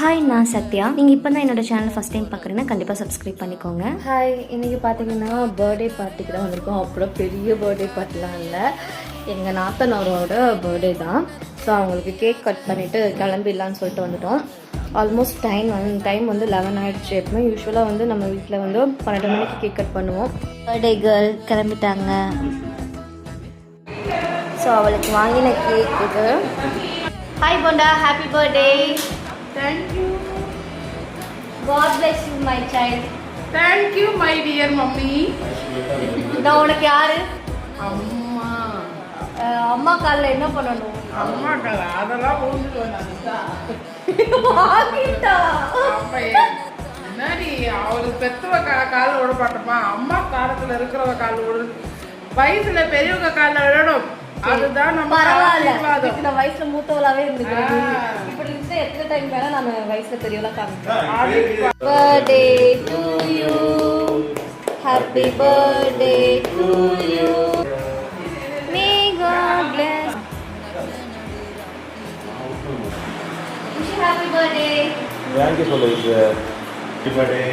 Hi, நான் சத்யா. நீங்கள் இப்போ தான் என்னோட சேனல் ஃபஸ்ட் டைம் பார்க்குறீங்கன்னா கண்டிப்பாக சப்ஸ்கிரைப் பண்ணிக்கோங்க. ஹாய், இன்றைக்கி பார்த்தீங்கன்னா பர்த்டே பார்ட்டிக்கு தான் வந்திருக்கோம். அப்புறம் பெரிய பர்த்டே பார்ட்டிலாம் இல்லை, எங்கள் நாத்தனாரோட பர்த்டே தான். ஸோ அவங்களுக்கு கேக் கட் பண்ணிவிட்டு கிளம்பிடலான்னு சொல்லிட்டு வந்துட்டோம். ஆல்மோஸ்ட் டைம் வந்து 11 ஆகிடுச்சு. எப்பவுமே யூஸ்வலாக வந்து நம்ம வீட்டில் வந்து 12 மணிக்கு கேக் கட் பண்ணுவோம். பர்த்டே கேர்ள் கிளம்பிட்டாங்க. ஸோ அவளுக்கு வாங்கின கேக் இது. Hi bonda, happy birthday. Thank you. God bless you, my child. Thank you, my dear mummy. நான் உனக்கு யாரு? அம்மா. அம்மா காலில் என்ன பண்ணணும்? அம்மா கால அதெல்லாம் விழுந்துட்டு வந்தாங்க. வாங்கிட்டா. என்னடி அவரு பெத்தவ கால விட மாட்டோமா? அம்மா காலத்துல இருக்கிறவ கால விடு. வயசுல பெரியவங்க கால விடணும். அதுதான் நம்ம பரவாயில்ல. நான் வயசுல மூத்தவளாவே இருந்துக்கிறேன். இப்படி இருந்து எத்தனை டைம் வேணா நான் வயசுல பெரியவளா காமிக்கிறேன். Birthday to you, happy birthday to you, may God bless. Wish you happy birthday. Thank you so much. Happy birthday.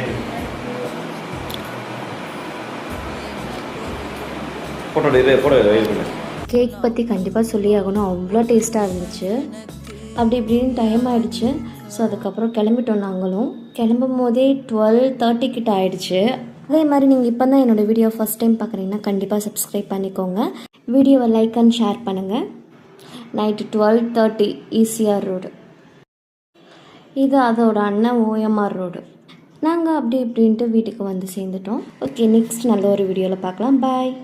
Photo wait பண்ணு. கேக் பற்றி கண்டிப்பாக சொல்லி ஆகணும், அவ்வளோ டேஸ்ட்டாக இருந்துச்சு. அப்படி இப்படின்னு டைம் ஆகிடுச்சு. ஸோ அதுக்கப்புறம் கிளம்பிட்டோம். நாங்களும் கிளம்பும் போதே 12:30 கிட்ட ஆகிடுச்சு. அதே மாதிரி நீங்கள் இப்போ தான் என்னோடய வீடியோ ஃபஸ்ட் டைம் பார்க்குறீங்கன்னா கண்டிப்பாக சப்ஸ்கிரைப் பண்ணிக்கோங்க. வீடியோவை லைக் அண்ட் ஷேர் பண்ணுங்கள். Night 12:30 ECR road. இது அதோட அண்ணன் OMR ரோடு. நாங்கள் அப்படி இப்படின்ட்டு வீட்டுக்கு வந்து சேர்ந்துட்டோம். ஓகே, நெக்ஸ்ட் நல்ல ஒரு வீடியோவில் பார்க்கலாம். பாய்.